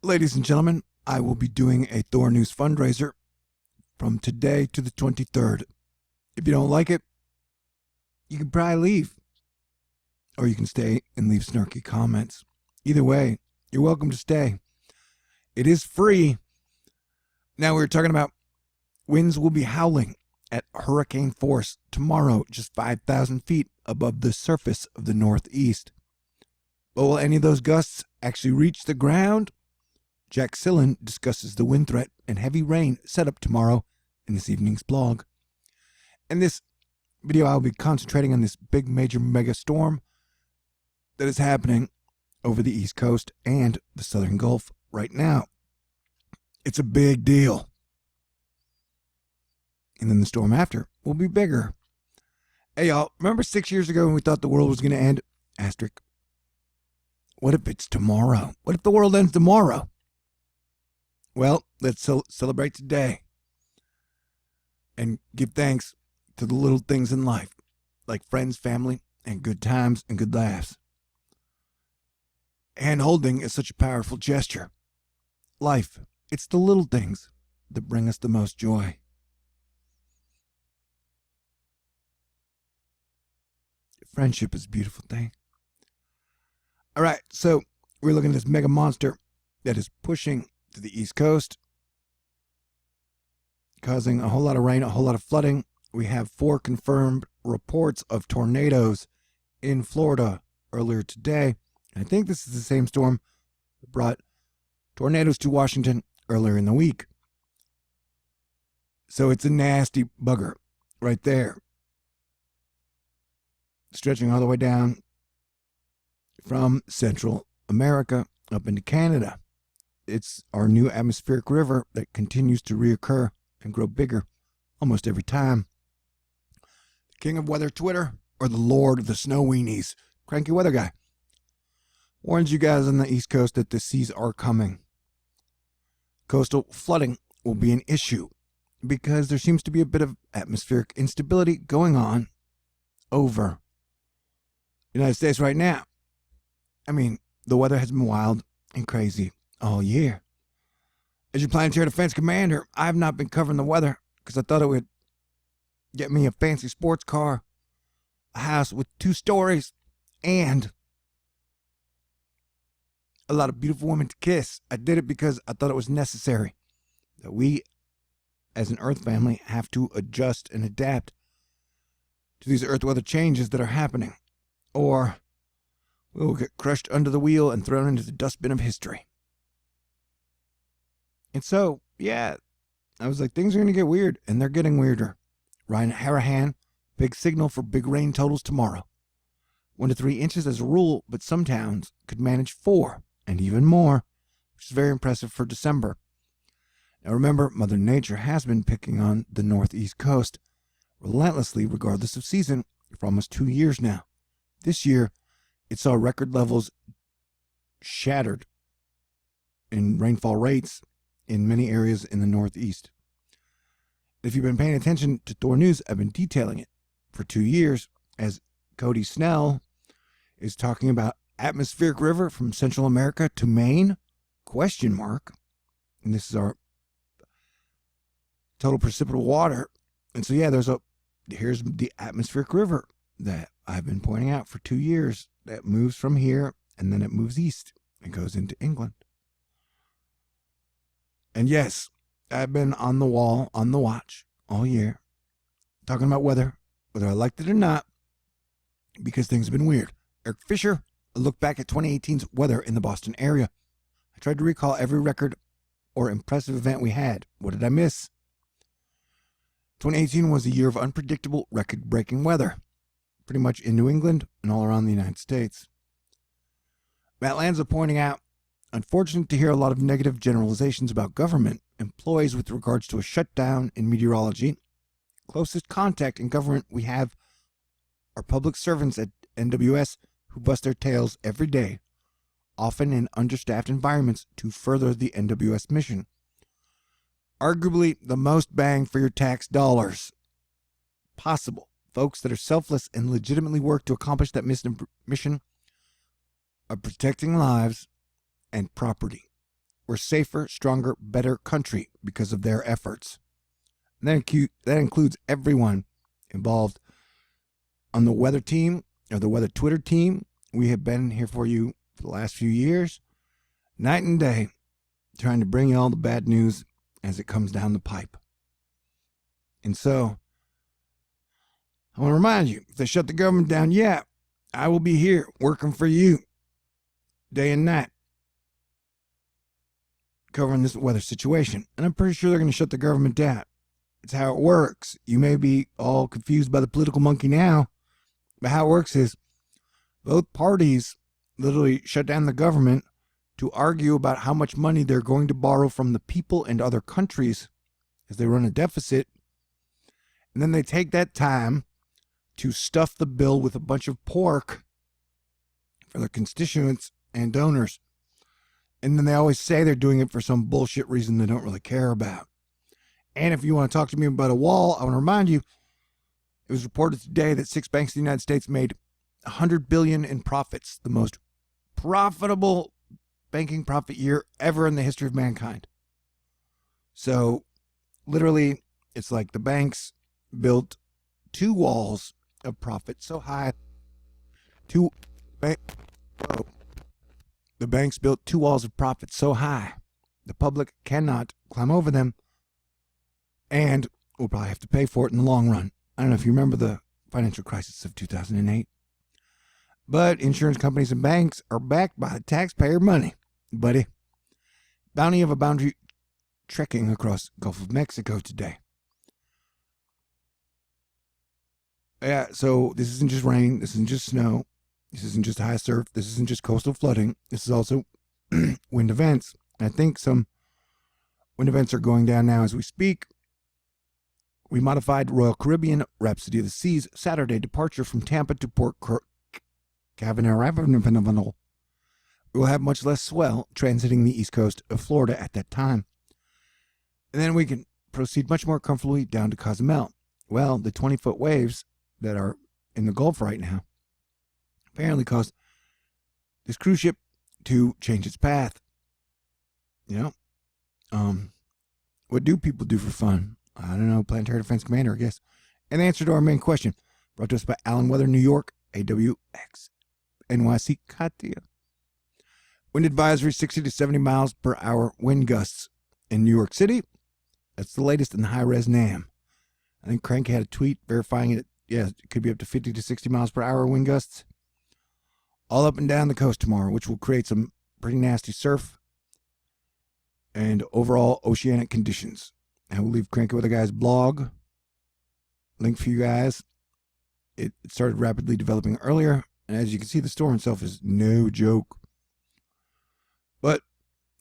Ladies and gentlemen, I will be doing a Thor News fundraiser from today to the 23rd. If you don't like it, you can probably leave. Or you can stay and leave snarky comments. Either way, you're welcome to stay. It is free. Now we're talking about winds will be howling at hurricane force tomorrow, just 5,000 feet above the surface of the Northeast. But will any of those gusts actually reach the ground? Jack Sillen discusses the wind threat and heavy rain set up tomorrow in this evening's blog. In this video, I'll be concentrating on this big major mega storm that is happening over the East Coast and the Southern Gulf right now. It's a big deal. And then the storm after will be bigger. Hey, y'all, remember 6 years ago when we thought the world was going to end? Asterisk. What if it's tomorrow? What if the world ends tomorrow? Well, let's celebrate today and give thanks to the little things in life, like friends, family, and good times and good laughs. Hand holding is such a powerful gesture. Life, it's the little things that bring us the most joy. Friendship is a beautiful thing. All right, so we're looking at this mega monster that is pushing to the East Coast, causing a whole lot of rain, a whole lot of flooding. We have 4 confirmed reports of tornadoes in Florida earlier today. And I think this is the same storm that brought tornadoes to Washington earlier in the week. So it's a nasty bugger right there, stretching all the way down from Central America up into Canada. It's our new atmospheric river that continues to reoccur and grow bigger almost every time. The king of weather Twitter, or the lord of the snow weenies, Cranky Weather Guy, warns you guys on the East Coast that the seas are coming. Coastal flooding will be an issue because there seems to be a bit of atmospheric instability going on over the United States right now. I mean, the weather has been wild and crazy all year. As your planetary defense commander, I have not been covering the weather because I thought it would get me a fancy sports car, a house with 2 stories, and a lot of beautiful women to kiss. I did it because I thought it was necessary that we, as an Earth family, have to adjust and adapt to these Earth weather changes that are happening, or we will get crushed under the wheel and thrown into the dustbin of history. And so, yeah, I was like, things are going to get weird, and they're getting weirder. Ryan Harahan, big signal for big rain totals tomorrow. 1 to 3 inches as a rule, but some towns could manage 4 and even more, which is very impressive for December. Now remember, Mother Nature has been picking on the Northeast coast relentlessly, regardless of season, for almost 2 years now. This year, it saw record levels shattered in rainfall rates in many areas in the Northeast. If you've been paying attention to Thor News, I've been detailing it for 2 years as Cody Snell is talking about atmospheric river from Central America to Maine, ? And this is our total precipitable water. And so, yeah, here's the atmospheric river that I've been pointing out for 2 years that moves from here and then it moves east and goes into England. And yes, I've been on the wall, on the watch all year, talking about weather, whether I liked it or not, because things have been weird. Eric Fisher, a look back at 2018's weather in the Boston area. I tried to recall every record or impressive event we had. What did I miss? 2018 was a year of unpredictable, record-breaking weather, pretty much in New England and all around the United States. Matt Lanza pointing out, unfortunate to hear a lot of negative generalizations about government employees with regards to a shutdown in meteorology. Closest contact in government we have are public servants at NWS who bust their tails every day, often in understaffed environments to further the NWS mission. Arguably the most bang for your tax dollars possible. Folks that are selfless and legitimately work to accomplish that mission of protecting lives and property. we're safer, stronger, better country because of their efforts. And that includes everyone involved on the weather team or the weather Twitter team. We have been here for you for the last few years, night and day, trying to bring you all the bad news as it comes down the pipe. And so, I want to remind you, if they shut the government down, yeah, I will be here working for you day and night, covering this weather situation. And I'm pretty sure they're going to shut the government down. It's how it works. You may be all confused by the political monkey now, but how it works is both parties literally shut down the government to argue about how much money they're going to borrow from the people and other countries as they run a deficit. And then they take that time to stuff the bill with a bunch of pork for their constituents and donors. And then they always say they're doing it for some bullshit reason they don't really care about. And if you want to talk to me about a wall, I want to remind you, it was reported today that 6 banks in the United States made $100 billion in profits, the most profitable banking profit year ever in the history of mankind. So literally, it's like the banks built 2 walls of profit so high. The banks built 2 walls of profit so high the public cannot climb over them, and we'll probably have to pay for it in the long run. I don't know if you remember the financial crisis of 2008, but insurance companies and banks are backed by taxpayer money, buddy. Bounty of a boundary trekking across Gulf of Mexico today. Yeah, so this isn't just rain, this isn't just snow, this isn't just high surf, this isn't just coastal flooding, this is also wind events. I think some wind events are going down now as we speak. We modified Royal Caribbean Rhapsody of the Seas Saturday departure from Tampa to Port Canaveral. We will have much less swell transiting the east coast of Florida at that time. And then we can proceed much more comfortably down to Cozumel. Well, the 20-foot waves that are in the Gulf right now apparently caused this cruise ship to change its path. You know, what do people do for fun? I don't know, Planetary Defense Commander, I guess. And the answer to our main question, brought to us by Alan Weather, New York, AWX, NYC, Katia. Wind advisory, 60 to 70 miles per hour wind gusts in New York City. That's the latest in the high-res NAM. I think Crank had a tweet verifying it. Yeah, it could be up to 50 to 60 miles per hour wind gusts. All up and down the coast tomorrow, which will create some pretty nasty surf and overall oceanic conditions. I will leave Cranky with a Guy's blog link for you guys. It started rapidly developing earlier, and as you can see, the storm itself is no joke. But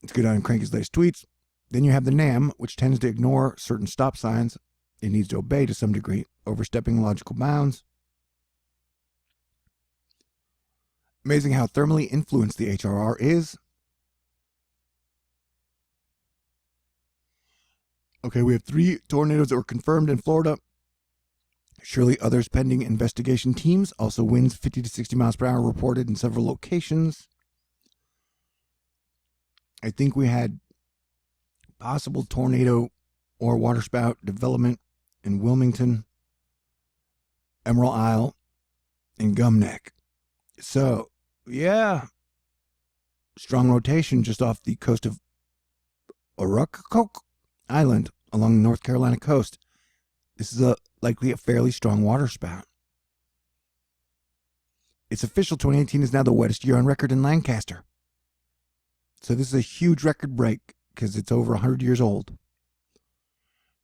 let's go down to Cranky's latest tweets. Then you have the NAM, which tends to ignore certain stop signs it needs to obey to some degree, overstepping logical bounds. Amazing how thermally influenced the HRR is. Okay, we have 3 tornadoes that were confirmed in Florida. Surely others pending investigation teams. Also winds 50 to 60 miles per hour reported in several locations. I think we had possible tornado or waterspout development in Wilmington, Emerald Isle, and Gum Neck. So, yeah, strong rotation just off the coast of Ocracoke Island along the North Carolina coast. This is likely a fairly strong waterspout. It's official, 2018 is now the wettest year on record in Lancaster. So this is a huge record break because it's over 100 years old.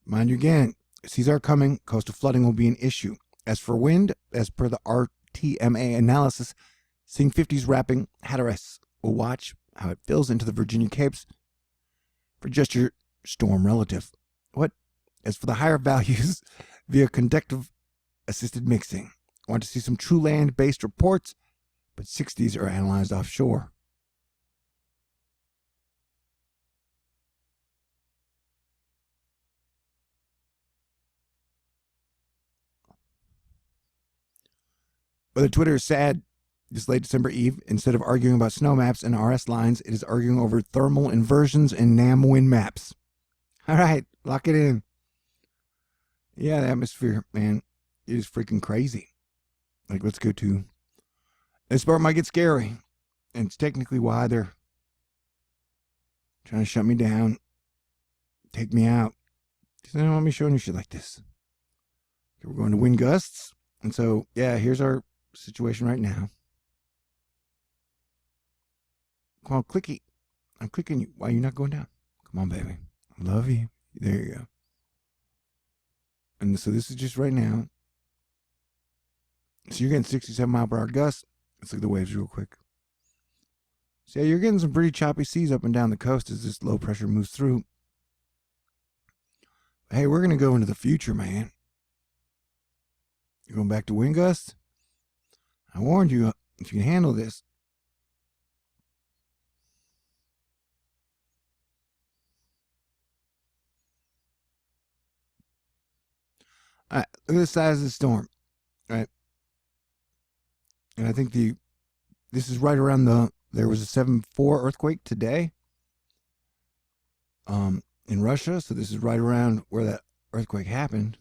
Mind you again, seas are coming, coastal flooding will be an issue. As for wind, as per the RTMA analysis, seeing 50s wrapping Hatteras. We'll watch how it fills into the Virginia Capes for just your storm relative. What? As for the higher values via convective assisted mixing. Want to see some true land-based reports, but 60s are analyzed offshore. Whether Twitter is sad This late December Eve, instead of arguing about snow maps and RS lines, it is arguing over thermal inversions and NAM wind maps. All right, lock it in. Yeah, the atmosphere, man, it is freaking crazy. Like, let's go to... This part might get scary. And it's technically why they're trying to shut me down, take me out. Because they don't want me showing you shit like this. Okay, we're going to wind gusts. And so, yeah, here's our situation right now. Come on, clicky. I'm clicking you. Why are you not going down? Come on, baby. I love you. There you go. And so this is just right now. So you're getting 67 mile per hour gusts. Let's look at the waves real quick. So yeah, you're getting some pretty choppy seas up and down the coast as this low pressure moves through. Hey, we're going to go into the future, man. You're going back to wind gusts? I warned you, if you can handle this. All right, look at the size of the storm, right? And I think this is right around there was a 7.4 earthquake today in Russia, so this is right around where that earthquake happened.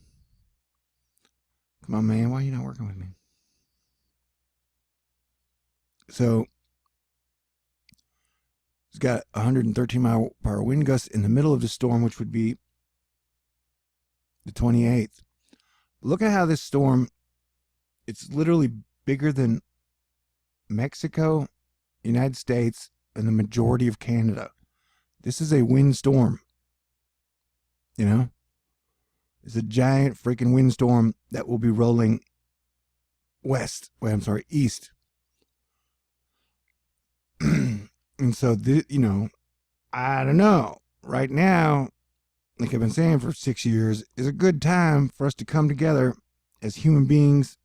Come on, man, why are you not working with me? So it's got 113 mile per hour wind gusts in the middle of the storm, which would be the 28th. Look at how this storm, it's literally bigger than Mexico, United States, and the majority of Canada. This is a wind storm. You know? It's a giant freaking windstorm that will be rolling east. And so, I don't know. Right now, like I've been saying for 6 years, is a good time for us to come together as human beings,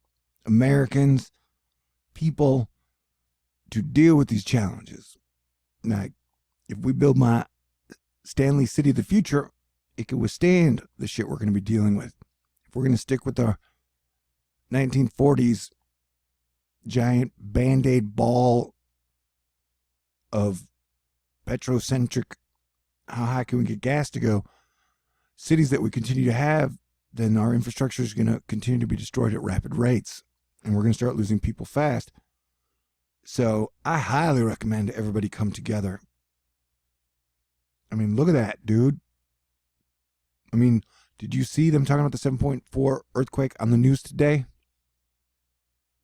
Americans, people, to deal with these challenges. Like, if we build my Stanley City of the future, it could withstand the shit we're going to be dealing with. If we're going to stick with our 1940s giant Band-Aid ball of petrocentric, how high can we get gas to go, cities that we continue to have, then our infrastructure is going to continue to be destroyed at rapid rates. And we're going to start losing people fast. So I highly recommend everybody come together. I mean, look at that, dude. I mean, did you see them talking about the 7.4 earthquake on the news today?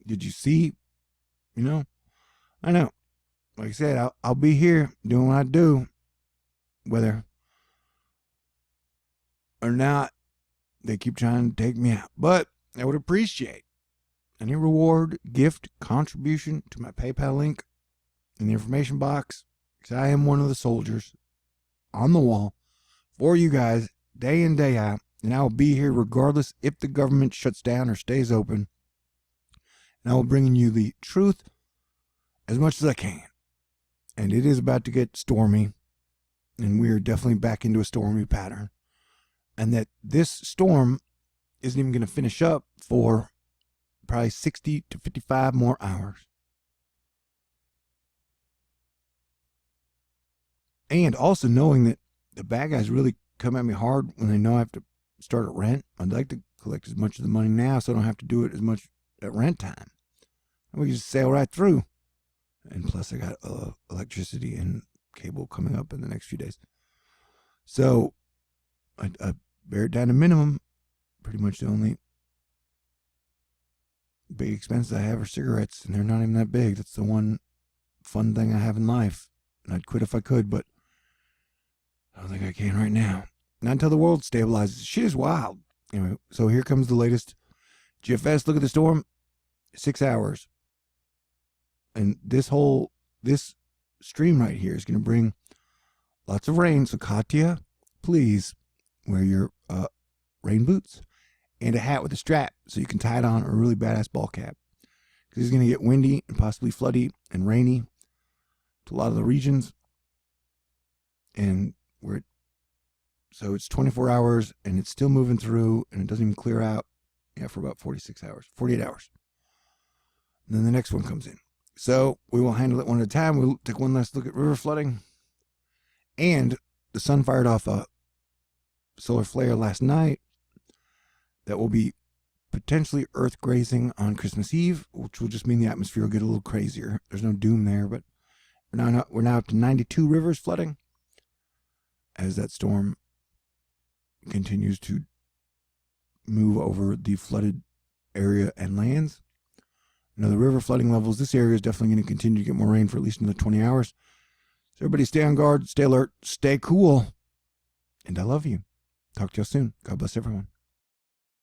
Did you see? You know, I know. Like I said, I'll be here doing what I do, whether or not they keep trying to take me out. But I would appreciate any reward, gift, contribution to my PayPal link in the information box, because I am one of the soldiers on the wall for you guys day in, day out, and I will be here regardless if the government shuts down or stays open, and I will bring you the truth as much as I can. And it is about to get stormy, and we are definitely back into a stormy pattern, and that this storm isn't even going to finish up for probably 60 to 55 more hours. And also knowing that the bad guys really come at me hard when they know I have to start at rent. I'd like to collect as much of the money now so I don't have to do it as much at rent time. And we can just sail right through. And plus I got electricity and cable coming up in the next few days. So I bear it down to minimum. Pretty much the only big expenses I have are cigarettes, and they're not even that big. That's the one fun thing I have in life. And I'd quit if I could, but I don't think I can right now. Not until the world stabilizes. Shit is wild. Anyway, so here comes the latest GFS. Look at the storm. 6 hours. And this stream right here is going to bring lots of rain. So Katya, please wear your rain boots and a hat with a strap so you can tie it on, or a really badass ball cap. Because it's going to get windy and possibly floody and rainy to a lot of the regions. And so it's 24 hours and it's still moving through, and it doesn't even clear out for about 48 hours. And then the next one comes in. So we will handle it one at a time. We'll take one last look at river flooding. And the sun fired off a solar flare last night that will be potentially earth grazing on Christmas Eve, which will just mean the atmosphere will get a little crazier. There's no doom there, but we're now up to 92 rivers flooding as that storm continues to move over the flooded area and lands. Now, the river flooding levels, this area is definitely going to continue to get more rain for at least another 20 hours. So everybody stay on guard, stay alert, stay cool, and I love you. Talk to you soon. God bless everyone.